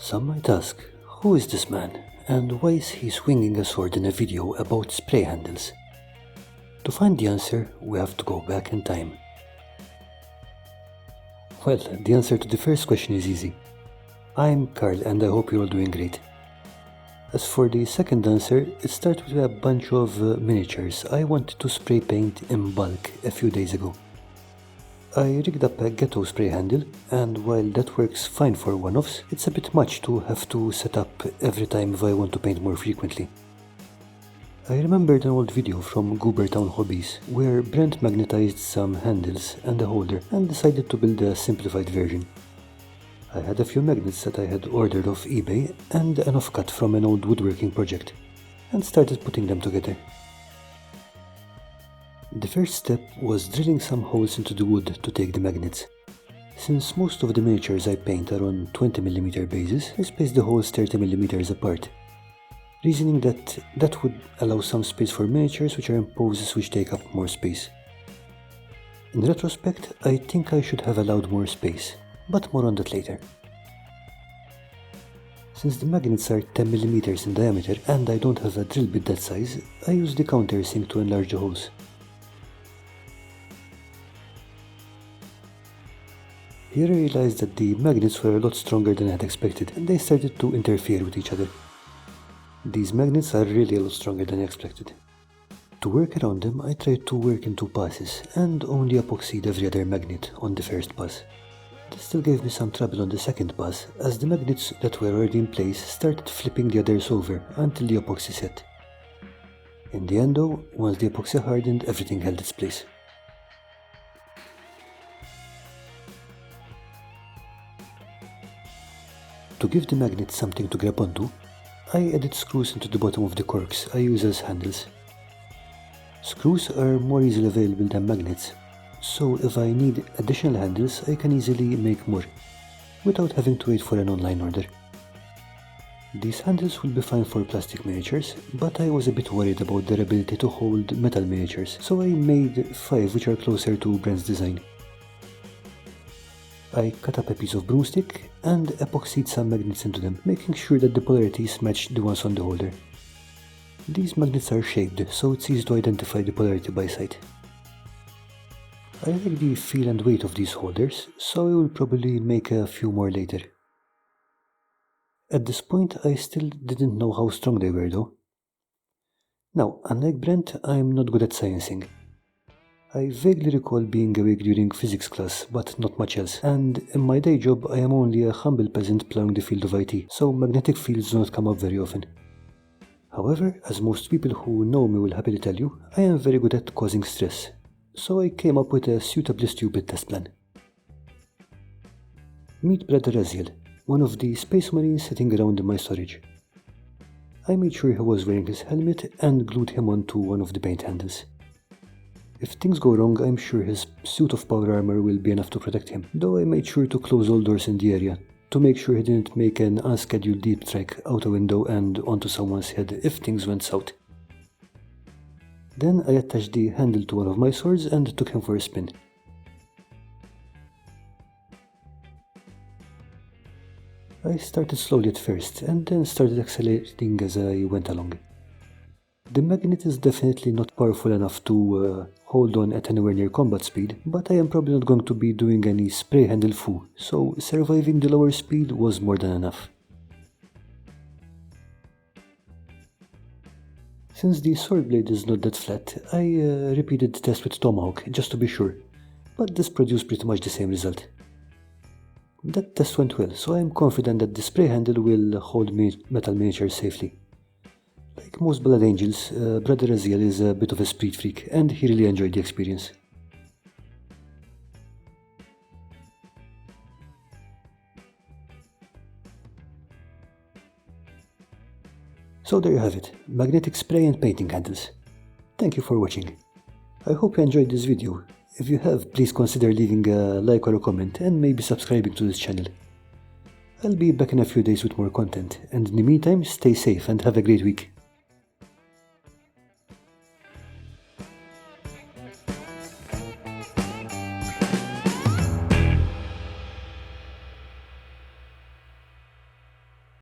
Some might ask, who is this man, and why is he swinging a sword in a video about spray handles? To find the answer, we have to go back in time. Well, the answer to the first question is easy. I'm Carl and I hope you're all doing great. As for the second answer, it started with a bunch of miniatures I wanted to spray paint in bulk a few days ago. I rigged up a ghetto spray handle, and while that works fine for one-offs, it's a bit much to have to set up every time if I want to paint more frequently. I remembered an old video from Goobertown Hobbies, where Brent magnetized some handles and a holder and decided to build a simplified version. I had a few magnets that I had ordered off eBay and an offcut from an old woodworking project, and started putting them together. The first step was drilling some holes into the wood to take the magnets. Since most of the miniatures I paint are on 20mm bases, I spaced the holes 30mm apart, reasoning that would allow some space for miniatures which are in poses which take up more space. In retrospect, I think I should have allowed more space, but more on that later. Since the magnets are 10mm in diameter and I don't have a drill bit that size, I used the countersink to enlarge the holes. Here I realized that the magnets were a lot stronger than I had expected, and they started to interfere with each other. These magnets are really a lot stronger than I expected. To work around them, I tried to work in 2 passes, and only epoxied every other magnet on the first pass. This still gave me some trouble on the second pass, as the magnets that were already in place started flipping the others over until the epoxy set. In the end though, once the epoxy hardened, everything held its place. To give the magnets something to grab onto, I added screws into the bottom of the corks I use as handles. Screws are more easily available than magnets, so if I need additional handles I can easily make more, without having to wait for an online order. These handles will be fine for plastic miniatures, but I was a bit worried about their ability to hold metal miniatures, so I made 5 which are closer to Brent's design. I cut up a piece of broomstick and epoxied some magnets into them, making sure that the polarities match the ones on the holder. These magnets are shaped, so it's easy to identify the polarity by sight. I like the feel and weight of these holders, so I will probably make a few more later. At this point I still didn't know how strong they were though. Now, unlike Brent, I'm not good at sciencing. I vaguely recall being awake during physics class, but not much else, and in my day job I am only a humble peasant plowing the field of IT, so magnetic fields do not come up very often. However, as most people who know me will happily tell you, I am very good at causing stress, so I came up with a suitably stupid test plan. Meet Brother Raziel, one of the space marines sitting around in my storage. I made sure he was wearing his helmet and glued him onto one of the paint handles. If things go wrong, I'm sure his suit of power armor will be enough to protect him, though I made sure to close all doors in the area, to make sure he didn't make an unscheduled deep strike out a window and onto someone's head if things went south. Then I attached the handle to one of my swords and took him for a spin. I started slowly at first, and then started accelerating as I went along. The magnet is definitely not powerful enough to hold on at anywhere near combat speed, but I am probably not going to be doing any spray handle foo, so surviving the lower speed was more than enough. Since the sword blade is not that flat, I repeated the test with Tomahawk just to be sure, but this produced pretty much the same result. That test went well, so I am confident that the spray handle will hold metal miniatures safely. Like most Blood Angels, Brother Raziel is a bit of a speed freak, and he really enjoyed the experience. So there you have it, magnetic spray and painting handles. Thank you for watching. I hope you enjoyed this video. If you have, please consider leaving a like or a comment and maybe subscribing to this channel. I'll be back in a few days with more content, and in the meantime, stay safe and have a great week.